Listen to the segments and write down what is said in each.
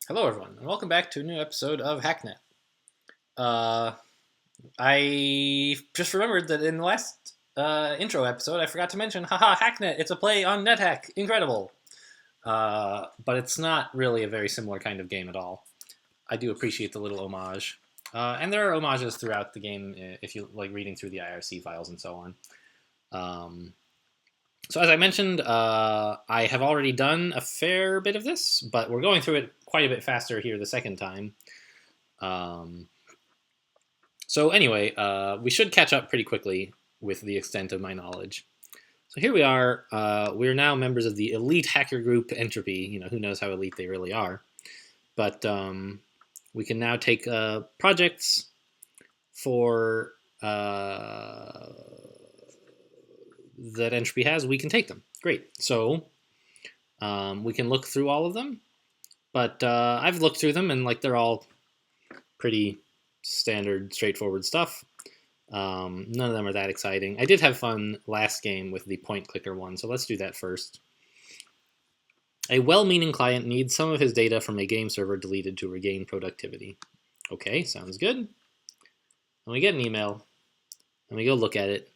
Hello, everyone, and welcome back to a new episode of Hacknet. Uh, I just remembered that in the last intro episode, I forgot to mention, haha, Hacknet, it's a play on NetHack, incredible. But it's not really a very similar kind of game at all. I do appreciate the little homage. And there are homages throughout the game if you like reading through the IRC files and so on. Um, so as I mentioned, I have already done a fair bit of this, but we're going through it quite a bit faster here the second time. Um, so anyway, we should catch up pretty quickly with the extent of my knowledge. So here we are. We're now members of the elite hacker group Entropy. Who knows how elite they really are. But we can now take projects for that Entropy has. We can take them. Great. So we can look through all of them. But I've looked through them, and they're all pretty standard, straightforward stuff. None of them are that exciting. I did have fun last game with the point clicker one, so let's do that first. A well-meaning client needs some of his data from a game server deleted to regain productivity. Okay, sounds good. And we get an email, and we go look at it,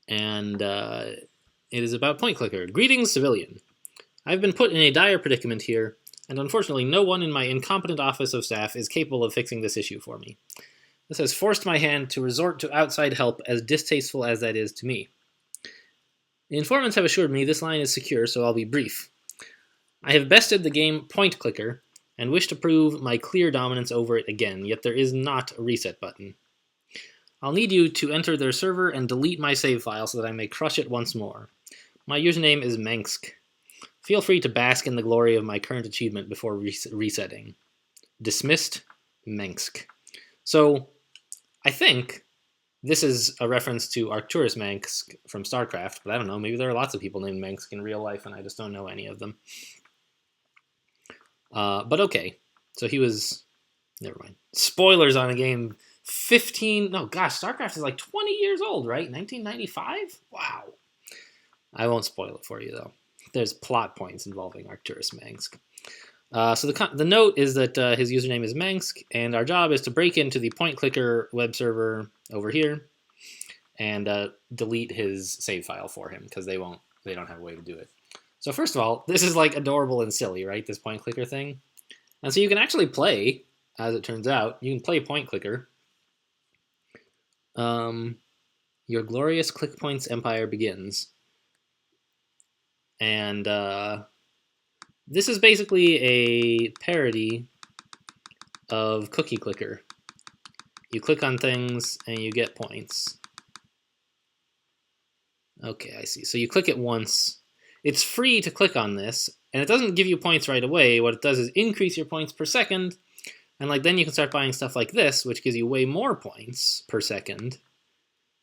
and it is about point clicker. Greetings, civilian. I've been put in a dire predicament here, and unfortunately no one in my incompetent office of staff is capable of fixing this issue for me. This has forced my hand to resort to outside help, as distasteful as that is to me. The informants have assured me this line is secure, so I'll be brief. I have bested the game Point Clicker, and wish to prove my clear dominance over it again, yet there is not a reset button. I'll need you to enter their server and delete my save file so that I may crush it once more. My username is Mengsk. Feel free to bask in the glory of my current achievement before resetting. Dismissed, Mengsk. So, I think this is a reference to Arcturus Mengsk from StarCraft, but I don't know, maybe there are lots of people named Mengsk in real life and I just don't know any of them. But okay, so he was... Never mind. Spoilers on a game 15... No, gosh, StarCraft is like 20 years old, right? 1995? Wow. I won't spoil it for you, though. There's plot points involving Arcturus Mengsk. So the note is that his username is Mengsk, and our job is to break into the point clicker web server over here and delete his save file for him because they don't have a way to do it. So first of all, this is adorable and silly, right? This point clicker thing, and so you can actually play, as it turns out, you can play point clicker. Your glorious click points empire begins. And this is basically a parody of Cookie Clicker. You click on things and you get points. Okay, I see. So you click it once. It's free to click on this, and it doesn't give you points right away. What it does is increase your points per second, and then you can start buying stuff like this, which gives you way more points per second,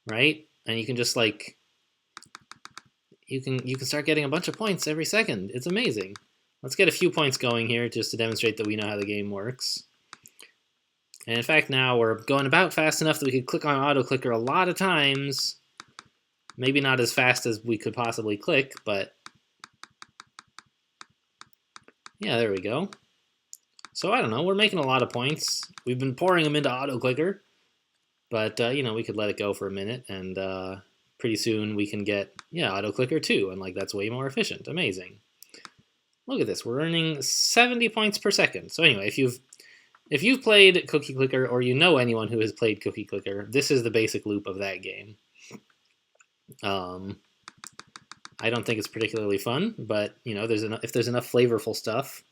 right? And you can just you can start getting a bunch of points every second. It's amazing. Let's get a few points going here just to demonstrate that we know how the game works. And in fact, now we're going about fast enough that we could click on auto clicker a lot of times. Maybe not as fast as we could possibly click, but yeah, there we go. So I don't know, we're making a lot of points. We've been pouring them into auto clicker, but we could let it go for a minute, and pretty soon we can get auto clicker too, and that's way more efficient. Amazing. Look at this, we're earning 70 points per second. So anyway, if you've played Cookie Clicker, or you know anyone who has played Cookie Clicker, this is the basic loop of that game. I don't think it's particularly fun, but if there's enough flavorful stuff,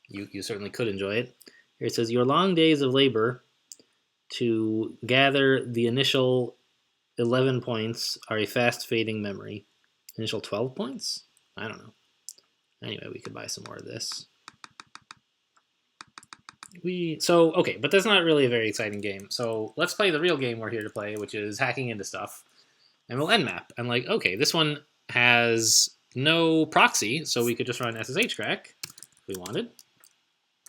you certainly could enjoy it. Here it says, your long days of labor to gather the initial 11 points are a fast fading memory. Initial 12 points? I don't know. Anyway, we could buy some more of this. Okay, but that's not really a very exciting game. So let's play the real game we're here to play, which is hacking into stuff. And we'll nmap. And okay, this one has no proxy, so we could just run SSH crack if we wanted.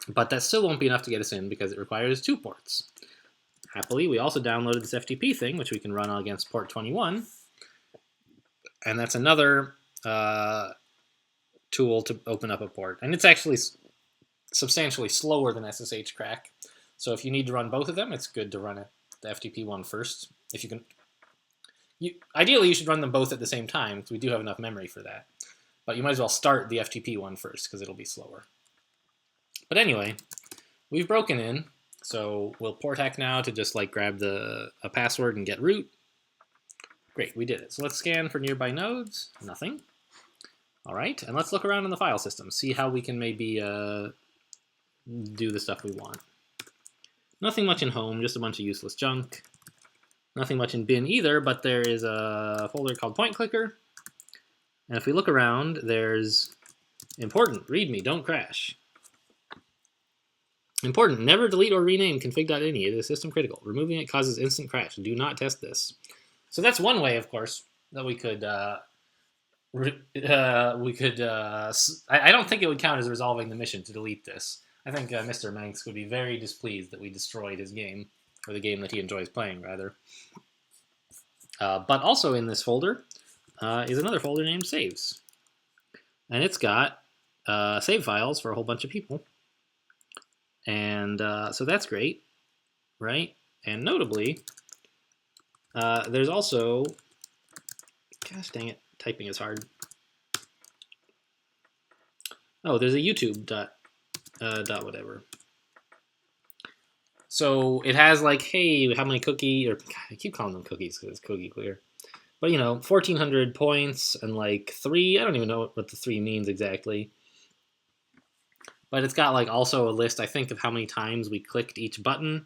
But that still won't be enough to get us in because it requires 2 ports. Happily, we also downloaded this FTP thing, which we can run against port 21. And that's another tool to open up a port. And it's actually substantially slower than SSH crack. So if you need to run both of them, it's good to run it, the FTP one first. If you can, ideally you should run them both at the same time because we do have enough memory for that. But you might as well start the FTP one first because it'll be slower. But anyway, we've broken in, so we'll port hack now to just like grab a password and get root. Great, we did it. So let's scan for nearby nodes. Nothing. All right, and let's look around in the file system, see how we can maybe do the stuff we want. Nothing much in home, just a bunch of useless junk. Nothing much in bin either, but there is a folder called point clicker. And if we look around, there's important, readme, don't crash. Important, never delete or rename config.ini, it is system critical. Removing it causes instant crash, do not test this. So that's one way, of course, that we could, I don't think it would count as resolving the mission to delete this. I think Mr. Manx would be very displeased that we destroyed his game, or the game that he enjoys playing, rather. But also in this folder is another folder named Saves. And it's got save files for a whole bunch of people. And so that's great, right? And notably, there's also, gosh dang it, typing is hard. Oh, there's a YouTube dot whatever. So it has like, hey, how many cookie, or I keep calling them cookies because it's cookie clear. But 1,400 points and like 3, I don't even know what the 3 means exactly. But it's got like also a list, I think, of how many times we clicked each button.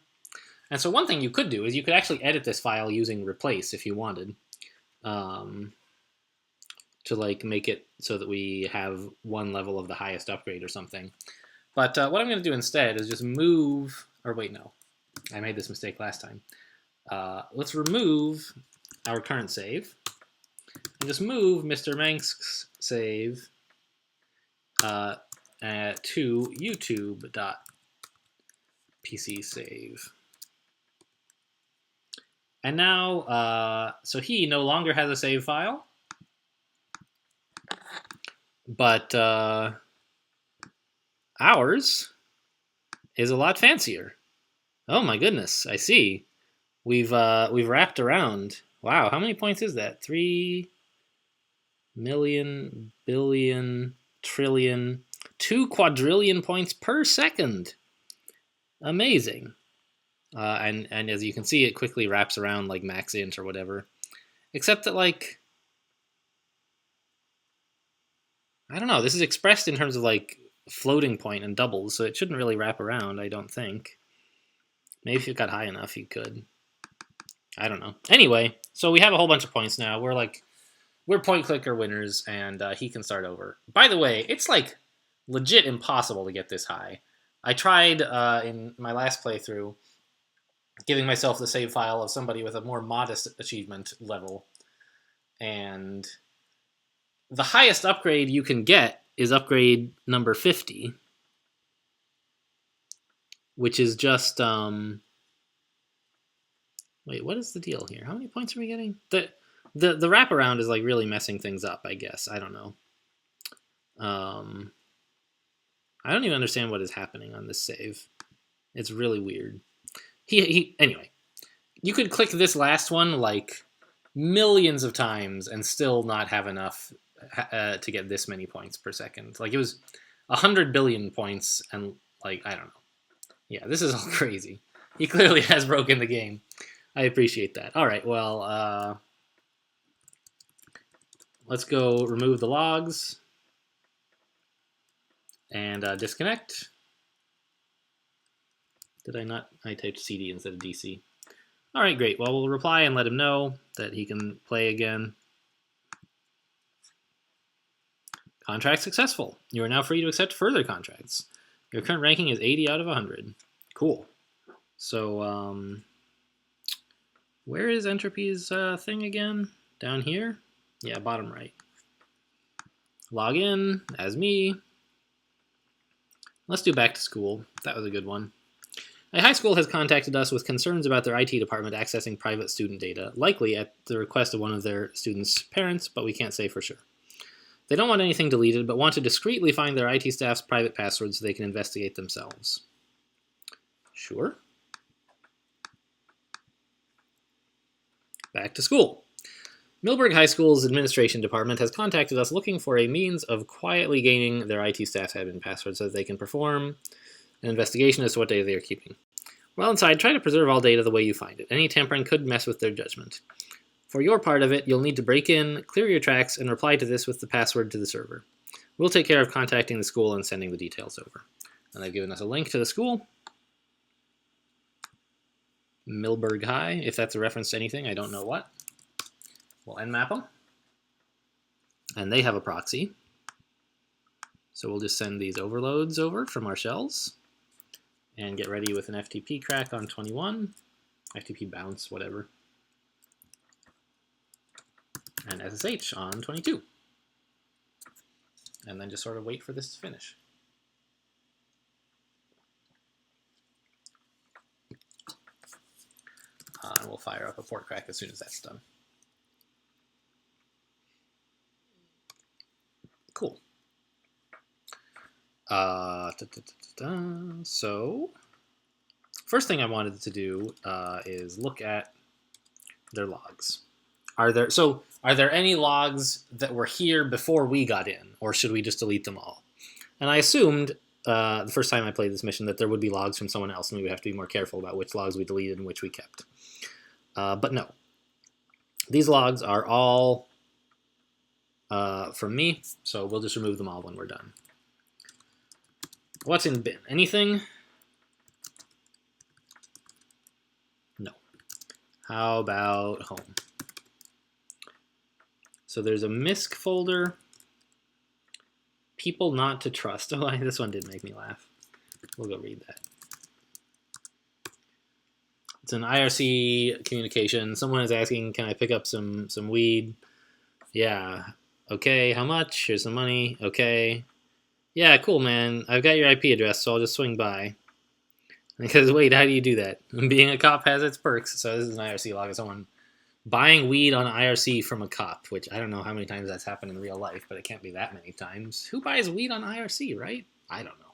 And so one thing you could do is you could actually edit this file using replace if you wanted. To like make it so that we have one level of the highest upgrade or something. But what I'm going to do instead is just move, or wait, no. I made this mistake last time. Let's remove our current save and just move Mr. Manx's save to youtube.pc save. And now, so he no longer has a save file, but ours is a lot fancier. Oh my goodness, I see. We've wrapped around. Wow, how many points is that? 3 million, billion, trillion, 2 quadrillion points per second. Amazing. And as you can see, it quickly wraps around like max int or whatever. Except that, like, I don't know, this is expressed in terms of like floating point and doubles, so it shouldn't really wrap around, I don't think. Maybe if it got high enough, you could. I don't know. Anyway, so we have a whole bunch of points now. We're point clicker winners, and he can start over. By the way, it's like legit impossible to get this high. I tried in my last playthrough giving myself the save file of somebody with a more modest achievement level, and the highest upgrade you can get is upgrade number 50, which is just wait, what is the deal here? How many points are we getting? The wraparound is like really messing things up, I guess. I don't know. I don't even understand what is happening on this save. It's really weird. Anyway, you could click this last one like millions of times and still not have enough to get this many points per second. Like it was 100 billion points, and like I don't know. Yeah, this is all crazy. He clearly has broken the game. I appreciate that. All right, well, let's go remove the logs and disconnect. Did I not? I typed CD instead of DC. All right, great. Well, we'll reply and let him know that he can play again. Contract successful. You are now free to accept further contracts. Your current ranking is 80 out of 100. Cool. So, where is Entropy's thing again? Down here? Yeah, bottom right. Log in as me. Let's do back to school. That was a good one. A high school has contacted us with concerns about their IT department accessing private student data, likely at the request of one of their students' parents, but we can't say for sure. They don't want anything deleted, but want to discreetly find their IT staff's private password so they can investigate themselves. Sure. Back to school. Millburg High School's administration department has contacted us looking for a means of quietly gaining their IT staff's admin password so that they can perform an investigation as to what data they are keeping. While inside, try to preserve all data the way you find it. Any tampering could mess with their judgment. For your part of it, you'll need to break in, clear your tracks, and reply to this with the password to the server. We'll take care of contacting the school and sending the details over. And they've given us a link to the school. Millburg High, if that's a reference to anything, I don't know what. We'll nmap them. And they have a proxy. So we'll just send these overloads over from our shells and get ready with an FTP crack on 21, FTP bounce, whatever, and SSH on 22. And then just sort of wait for this to finish. And we'll fire up a port crack as soon as that's done. Cool. So, first thing I wanted to do is look at their logs. Are there any logs that were here before we got in, or should we just delete them all? And I assumed the first time I played this mission that there would be logs from someone else, and we would have to be more careful about which logs we deleted and which we kept. But no. These logs are all from me, so we'll just remove them all when we're done. What's in bin? Anything? No. How about home? So there's a MISC folder. People not to trust. Oh, this one did make me laugh. We'll go read that. It's an IRC communication. Someone is asking, can I pick up some weed? Yeah. Okay, how much? Here's some money. Okay. Yeah, cool, man. I've got your IP address, so I'll just swing by. Because, wait, how do you do that? Being a cop has its perks. So this is an IRC log of someone buying weed on IRC from a cop, which I don't know how many times that's happened in real life, but it can't be that many times. Who buys weed on IRC, right? I don't know.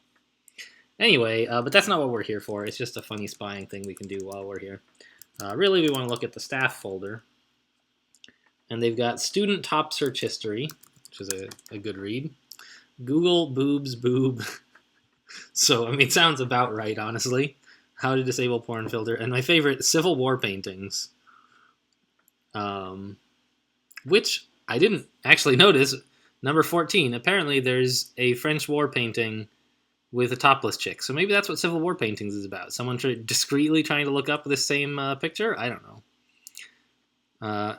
Anyway, but that's not what we're here for. It's just a funny spying thing we can do while we're here. Really, we want to look at the staff folder. And they've got student top search history, which is a good read. Google boobs boob. So, I mean, it sounds about right, honestly. How to disable porn filter. And my favorite, Civil War paintings. Which I didn't actually notice. Number 14. Apparently there's a French war painting with a topless chick. So maybe that's what Civil War paintings is about. Someone discreetly trying to look up this same picture? I don't know.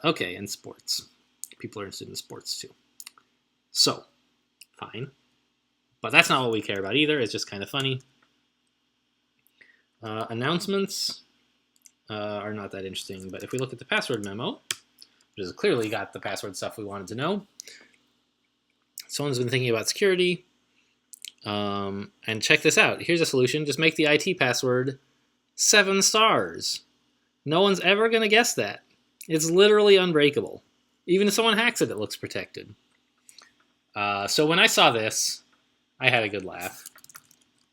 Okay, and sports. People are interested in sports too. So, fine. But that's not what we care about either. It's just kind of funny. Announcements are not that interesting. But if we look at the password memo, which has clearly got the password stuff we wanted to know. Someone's been thinking about security. And check this out. Here's a solution. Just make the IT password 7 stars. No one's ever going to guess that. It's literally unbreakable. Even if someone hacks it, it looks protected. So when I saw this, I had a good laugh.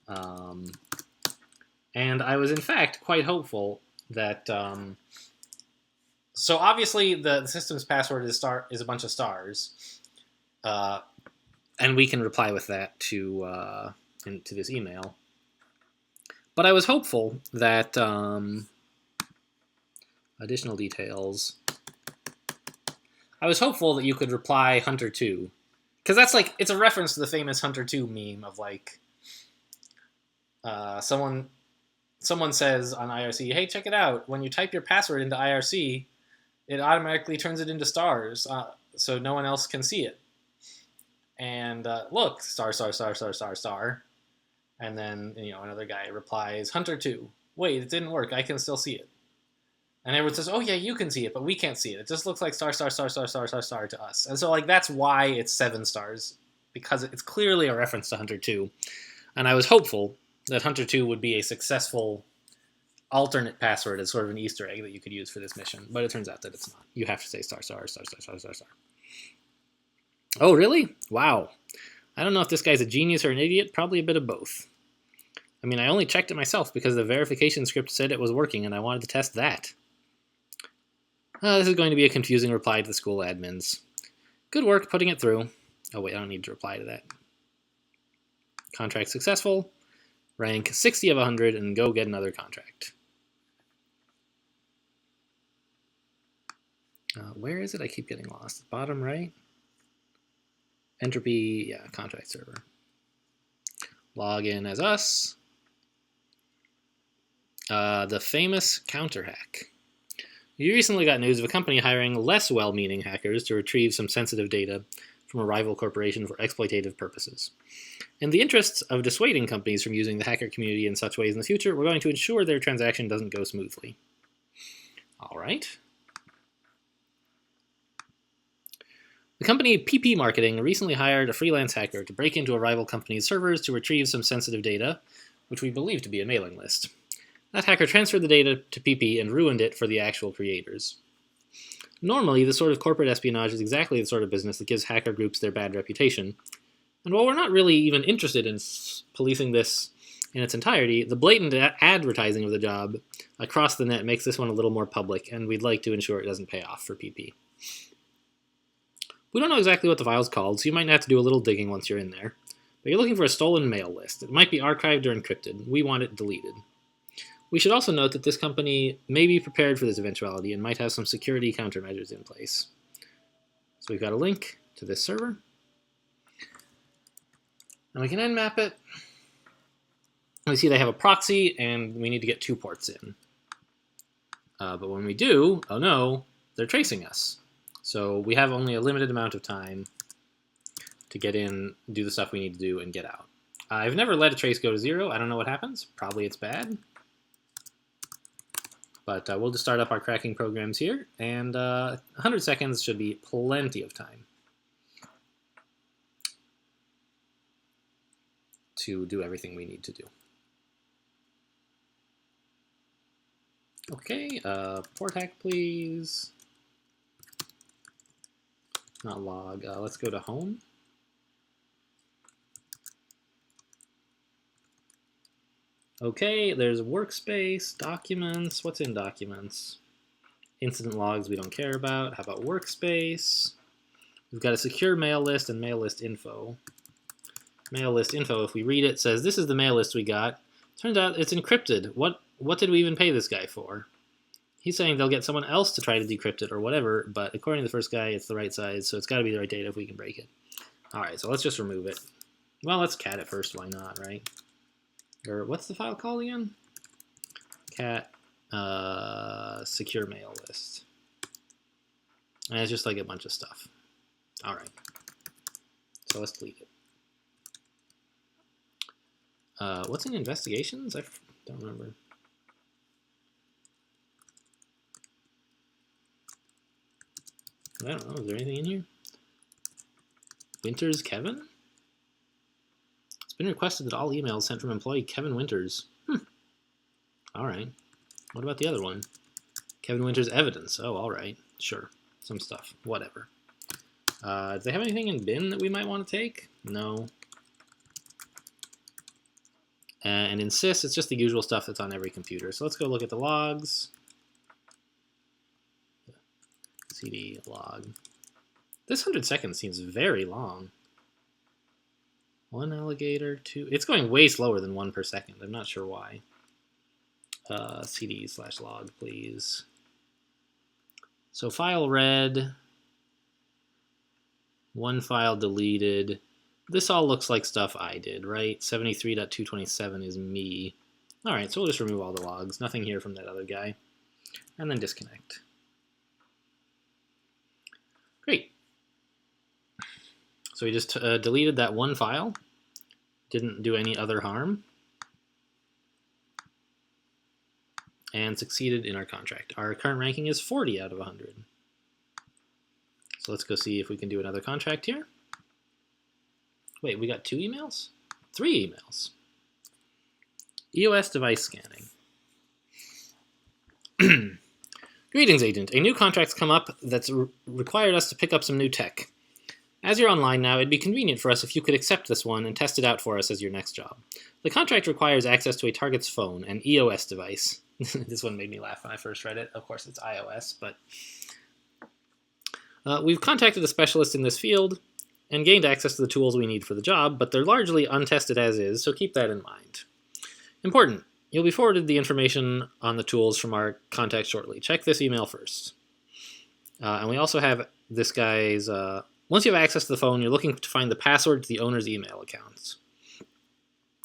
And I was, in fact, quite hopeful that... so obviously, the system's password is a bunch of stars. And we can reply with that to this email. But I was hopeful that... additional details. I was hopeful that you could reply Hunter 2. Because that's like, it's a reference to the famous Hunter 2 meme of like, someone says on IRC, hey, check it out. When you type your password into IRC, it automatically turns it into stars, so no one else can see it. And look, star, star, star, star, star, star. And then, another guy replies, Hunter 2. Wait, it didn't work. I can still see it. And everyone says, oh, yeah, you can see it, but we can't see it. It just looks like star, star, star, star, star, star, star to us. And so, like, that's why it's 7 stars, because it's clearly a reference to Hunter 2. And I was hopeful that Hunter 2 would be a successful alternate password as sort of an Easter egg that you could use for this mission. But it turns out that it's not. You have to say star, star, star, star, star, star, star. Oh, really? Wow. I don't know if this guy's a genius or an idiot, probably a bit of both. I mean, I only checked it myself because the verification script said it was working and I wanted to test that. This is going to be a confusing reply to the school admins. Good work putting it through. Oh wait, I don't need to reply to that. Contract successful. Rank 60 of 100 and go get another contract. Where is it? I keep getting lost. Bottom right. Entropy, yeah, contract server. Log in as us. The famous counter hack. You recently got news of a company hiring less well-meaning hackers to retrieve some sensitive data from a rival corporation for exploitative purposes. In the interests of dissuading companies from using the hacker community in such ways in the future, we're going to ensure their transaction doesn't go smoothly. All right. The company PP Marketing recently hired a freelance hacker to break into a rival company's servers to retrieve some sensitive data, which we believe to be a mailing list. That hacker transferred the data to PP and ruined it for the actual creators. Normally, this sort of corporate espionage is exactly the sort of business that gives hacker groups their bad reputation. And while we're not really even interested in policing this in its entirety, the blatant advertising of the job across the net makes this one a little more public, and we'd like to ensure it doesn't pay off for PP. We don't know exactly what the file's called, so you might have to do a little digging once you're in there. But you're looking for a stolen mail list. It might be archived or encrypted. We want it deleted. We should also note that this company may be prepared for this eventuality and might have some security countermeasures in place. So we've got a link to this server. And we can nmap it. We see they have a proxy, and we need to get 2 ports in. But when we do, oh no, they're tracing us. So we have only a limited amount of time to get in, do the stuff we need to do, and get out. I've never let a trace go to 0. I don't know what happens. Probably it's bad. But we'll just start up our cracking programs here, and 100 seconds should be plenty of time to do everything we need to do. Okay, port hack, please. Not log. Let's go to home. Okay, there's workspace, documents. What's in documents? Incident logs we don't care about. How about workspace? We've got a secure mail list and mail list info. Mail list info, if we read it, says this is the mail list we got. Turns out it's encrypted. What did we even pay this guy for? He's saying they'll get someone else to try to decrypt it or whatever, but according to the first guy, it's the right size, so it's got to be the right data if we can break it. All right, so let's just remove it. Well, let's cat it first. Why not, right? Or what's the file called again? Cat secure mail list. And it's just like a bunch of stuff. All right. So let's delete it. What's in investigations? I don't remember. I don't know. Is there anything in here? Winters Kevin? It's been requested that all emails sent from employee Kevin Winters. All right. What about the other one? Kevin Winters evidence. Oh, all right. Sure. Some stuff. Whatever. Do they have anything in bin that we might want to take? No. And in sys, it's just the usual stuff that's on every computer. So let's go look at the logs. CD log. This 100 seconds seems very long. 1 alligator, 2. It's going way slower than 1 per second. I'm not sure why. CD/log, please. So file read. 1 file deleted. This all looks like stuff I did, right? 73.227 is me. All right, so we'll just remove all the logs. Nothing here from that other guy. And then disconnect. Great. So we just deleted that 1 file. Didn't do any other harm. And succeeded in our contract. Our current ranking is 40 out of 100. So let's go see if we can do another contract here. Wait, we got 2 emails? 3 emails. EOS device scanning. Greetings, Agent. A new contract's come up that's required us to pick up some new tech. As you're online now, it'd be convenient for us if you could accept this one and test it out for us as your next job. The contract requires access to a target's phone, an EOS device. This one made me laugh when I first read it. Of course, it's iOS, but... we've contacted a specialist in this field and gained access to the tools we need for the job, but they're largely untested as is, so keep that in mind. Important. You'll be forwarded the information on the tools from our contact shortly. Check this email first. And we also have this guy's... once you have access to the phone, you're looking to find the password to the owner's email accounts.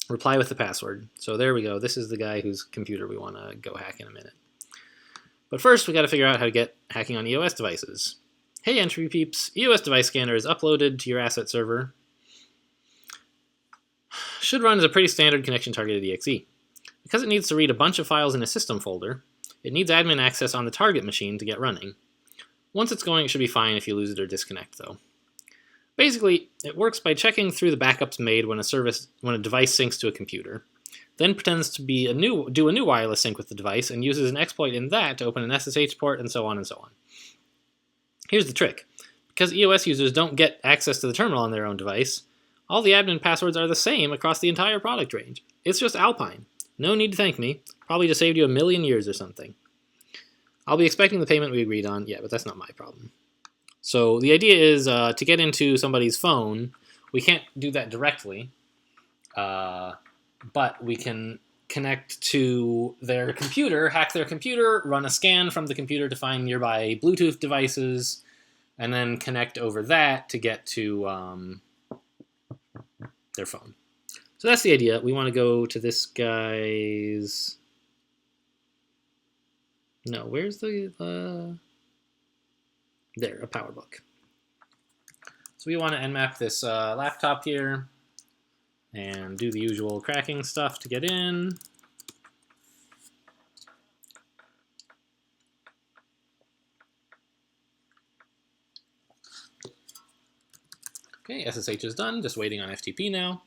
Reply with the password. So there we go. This is the guy whose computer we want to go hack in a minute. But first, we got to figure out how to get hacking on EOS devices. Hey, Entropy peeps. EOS device scanner is uploaded to your asset server. Should run as a pretty standard connection targeted exe. Because it needs to read a bunch of files in a system folder, it needs admin access on the target machine to get running. Once it's going, it should be fine if you lose it or disconnect, though. Basically, it works by checking through the backups made when a device syncs to a computer, then pretends to do a new wireless sync with the device and uses an exploit in that to open an SSH port and so on and so on. Here's the trick. Because EOS users don't get access to the terminal on their own device, all the admin passwords are the same across the entire product range. It's just Alpine. No need to thank me. Probably just saved you 1,000,000 years or something. I'll be expecting the payment we agreed on. Yeah, but that's not my problem. So the idea is to get into somebody's phone, we can't do that directly, but we can connect to their computer, hack their computer, run a scan from the computer to find nearby Bluetooth devices, and then connect over that to get to their phone. So that's the idea. We want to go to this guy's... No, where's the... There, a PowerBook. So we want to nmap this laptop here and do the usual cracking stuff to get in. Okay, SSH is done, just waiting on FTP now.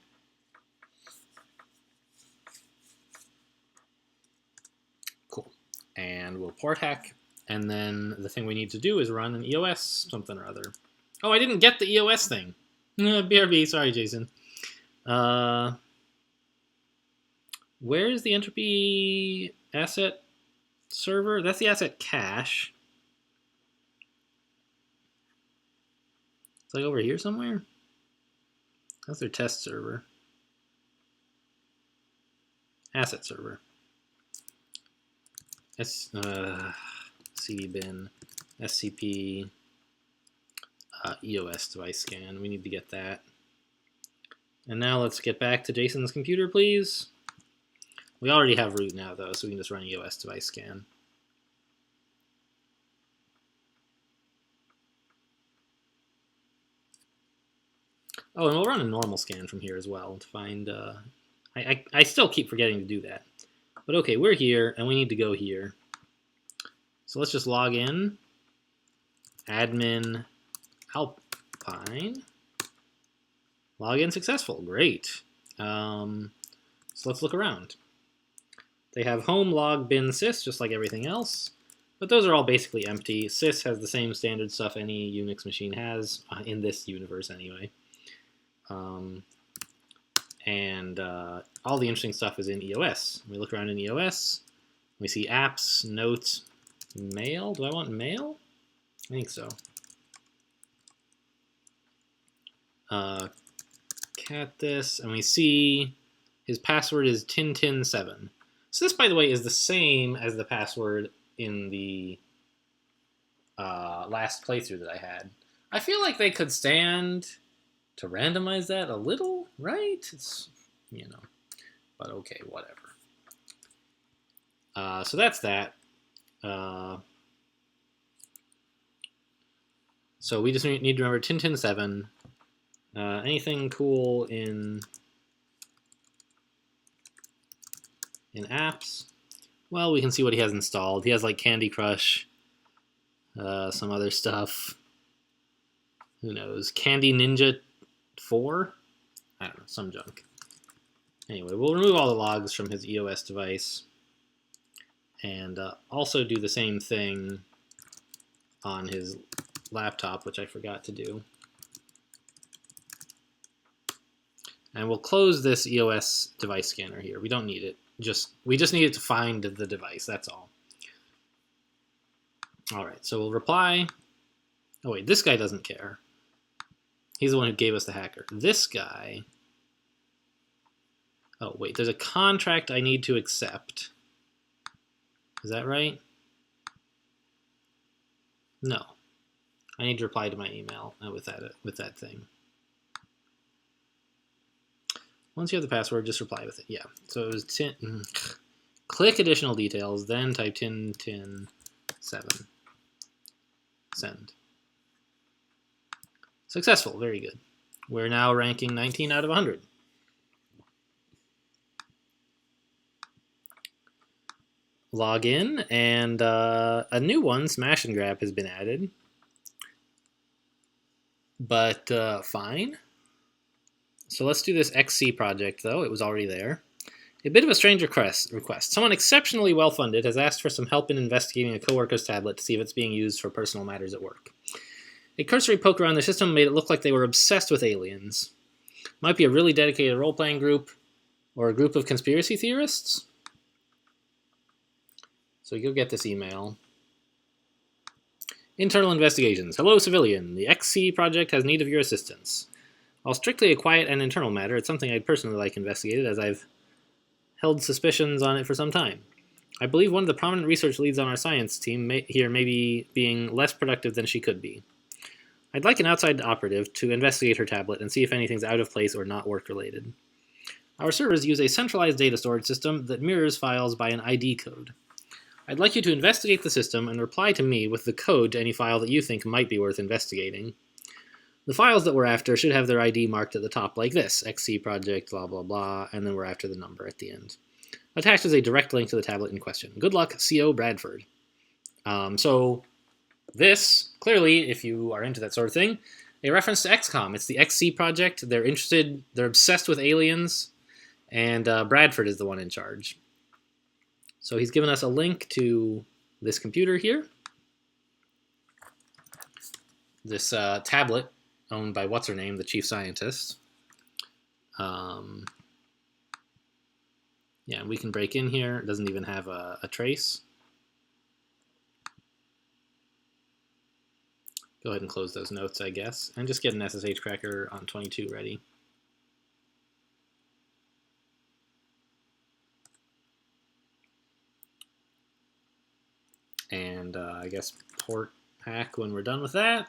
Cool. And we'll port hack. And then the thing we need to do is run an EOS something or other. Oh, I didn't get the EOS thing. BRB, sorry, Jason. Where's the Entropy asset server? That's the asset cache. It's like over here somewhere? That's their test server. Asset server. cdbin, scp, EOS device scan. We need to get that. And now let's get back to Jason's computer, please. We already have root now, though, so we can just run EOS device scan. Oh, and we'll run a normal scan from here as well to find... I still keep forgetting to do that. But okay, we're here, and we need to go here. So let's just log in. Admin Alpine. Login successful. Great. So let's look around. They have home, log, bin, sys, just like everything else. But those are all basically empty. Sys has the same standard stuff any Unix machine has, in this universe anyway. All the interesting stuff is in EOS. We look around in EOS. We see apps, notes, mail. Do I want mail? I think so. Cat this, and we see his password is Tintin7. So this, by the way, is the same as the password in the last playthrough that I had. I feel like they could stand to randomize that a little, right? It's, you know, but okay, whatever. So that's that. So we just need to remember Tintin7. Anything cool in apps? Well, we can see what he has installed. He has like Candy Crush, some other stuff. Who knows? Candy Ninja 4? I don't know, some junk. Anyway, we'll remove all the logs from his EOS device and also do the same thing on his laptop, which I forgot to do. And we'll close this EOS device scanner here. We don't need it. We just need it to find the device, that's all. All right, so we'll reply. Oh wait, this guy doesn't care. He's the one who gave us the hacker. This guy. Oh wait, there's a contract I need to accept. Is that right? No. I need to reply to my email with that thing. Once you have the password, just reply with it. Yeah. So it was click additional details, then type tin7. Send. Successful. Very good. We're now ranking 19 out of 100. Log in, and a new one, Smash and Grab, has been added. But fine. So let's do this XC project, though. It was already there. A bit of a strange request. Someone exceptionally well-funded has asked for some help in investigating a coworker's tablet to see if it's being used for personal matters at work. A cursory poke around the system made it look like they were obsessed with aliens. Might be a really dedicated role-playing group, or a group of conspiracy theorists. So you'll get this email. Internal investigations. Hello, civilian. The XC project has need of your assistance. While strictly a quiet and internal matter, it's something I'd personally like investigated, as I've held suspicions on it for some time. I believe one of the prominent research leads on our science team may be being less productive than she could be. I'd like an outside operative to investigate her tablet and see if anything's out of place or not work-related. Our servers use a centralized data storage system that mirrors files by an ID code. I'd like you to investigate the system and reply to me with the code to any file that you think might be worth investigating. The files that we're after should have their ID marked at the top like this, XC project, blah blah blah, and then we're after the number at the end. Attached is a direct link to the tablet in question. Good luck, C.O. Bradford. So this, clearly, if you are into that sort of thing, a reference to XCOM. It's the XC project. They're obsessed with aliens, and Bradford is the one in charge. So he's given us a link to this computer here. This tablet owned by what's-her-name, the chief scientist. Yeah, we can break in here. It doesn't even have a trace. Go ahead and close those notes, I guess, and just get an SSH cracker on 22 ready. And I guess port hack when we're done with that.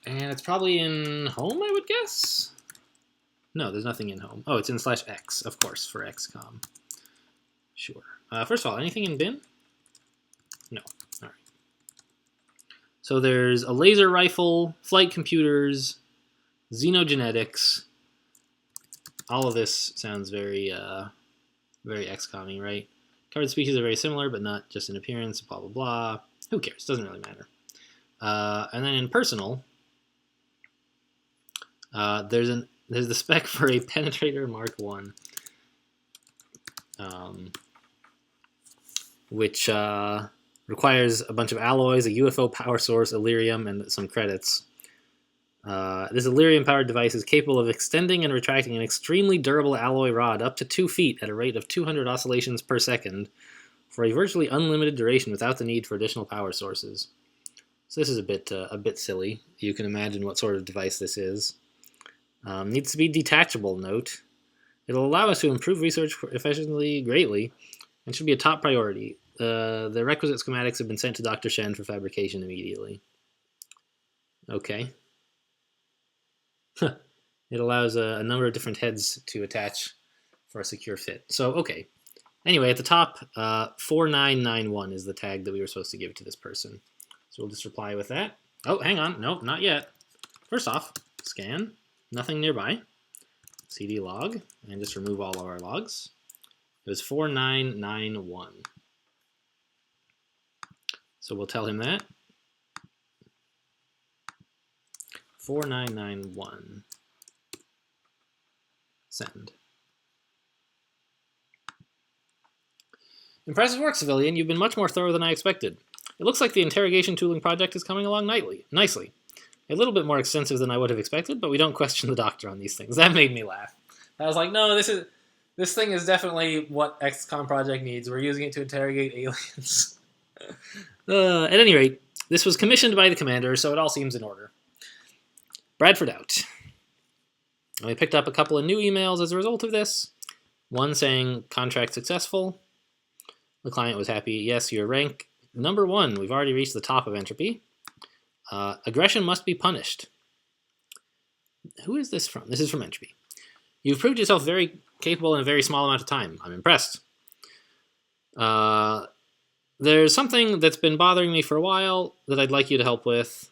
And it's probably in home, I would guess? No, there's nothing in home. Oh, it's in /x, of course, for XCOM. Sure. First of all, anything in bin? No. All right. So there's a laser rifle, flight computers, xenogenetics. All of this sounds very, very XCOM-y, right? Covered species are very similar, but not just in appearance, blah, blah, blah. Who cares? Doesn't really matter. And then in personal, there's the spec for a Penetrator Mark 1, which requires a bunch of alloys, a UFO power source, Illyrium, and some credits. This Illyrium-powered device is capable of extending and retracting an extremely durable alloy rod up to 2 feet at a rate of 200 oscillations per second for a virtually unlimited duration without the need for additional power sources. So this is a bit silly. You can imagine what sort of device this is. Needs to be detachable, note. It'll allow us to improve research efficiently greatly and should be a top priority. The requisite schematics have been sent to Dr. Shen for fabrication immediately. Okay. It allows a number of different heads to attach for a secure fit. So, okay. Anyway, at the top, 4991 is the tag that we were supposed to give to this person. So we'll just reply with that. Oh, hang on. Nope, not yet. First off, scan. Nothing nearby. CD log. And just remove all of our logs. It was 4991. So we'll tell him that. 4991. Send. Impressive work, civilian. You've been much more thorough than I expected. It looks like the interrogation tooling project is coming along nicely. A little bit more extensive than I would have expected, but we don't question the doctor on these things. That made me laugh. I was like, no, this thing is definitely what XCOM project needs. We're using it to interrogate aliens. At any rate, this was commissioned by the commander, so it all seems in order. Bradford out. And we picked up a couple of new emails as a result of this. One saying, contract successful. The client was happy. Yes, your rank number 1. We've already reached the top of entropy. Aggression must be punished. Who is this from? This is from Entropy. You've proved yourself very capable in a very small amount of time. I'm impressed. There's something that's been bothering me for a while that I'd like you to help with.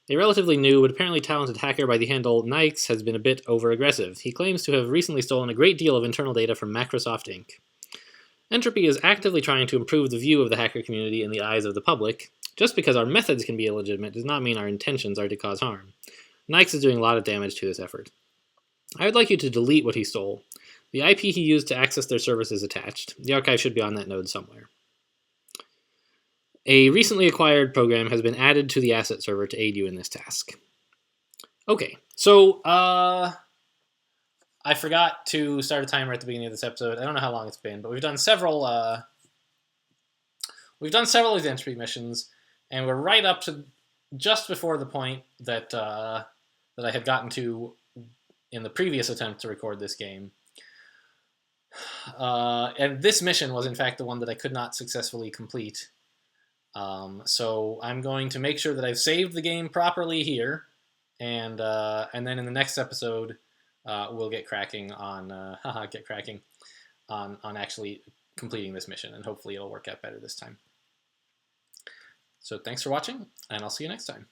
A relatively new but apparently talented hacker by the handle Nikes has been a bit over-aggressive. He claims to have recently stolen a great deal of internal data from Microsoft Inc. Entropy is actively trying to improve the view of the hacker community in the eyes of the public. Just because our methods can be illegitimate does not mean our intentions are to cause harm. Nikes is doing a lot of damage to this effort. I would like you to delete what he stole. The IP he used to access their service is attached. The archive should be on that node somewhere. A recently acquired program has been added to the asset server to aid you in this task. Okay, so I forgot to start a timer at the beginning of this episode. I don't know how long it's been, but we've done several of the entropy missions, and we're right up to just before the point that that I had gotten to in the previous attempt to record this game. And this mission was in fact the one that I could not successfully complete. So I'm going to make sure that I've saved the game properly here, and then in the next episode we'll get cracking on on actually completing this mission, and hopefully it'll work out better this time. So thanks for watching, and I'll see you next time.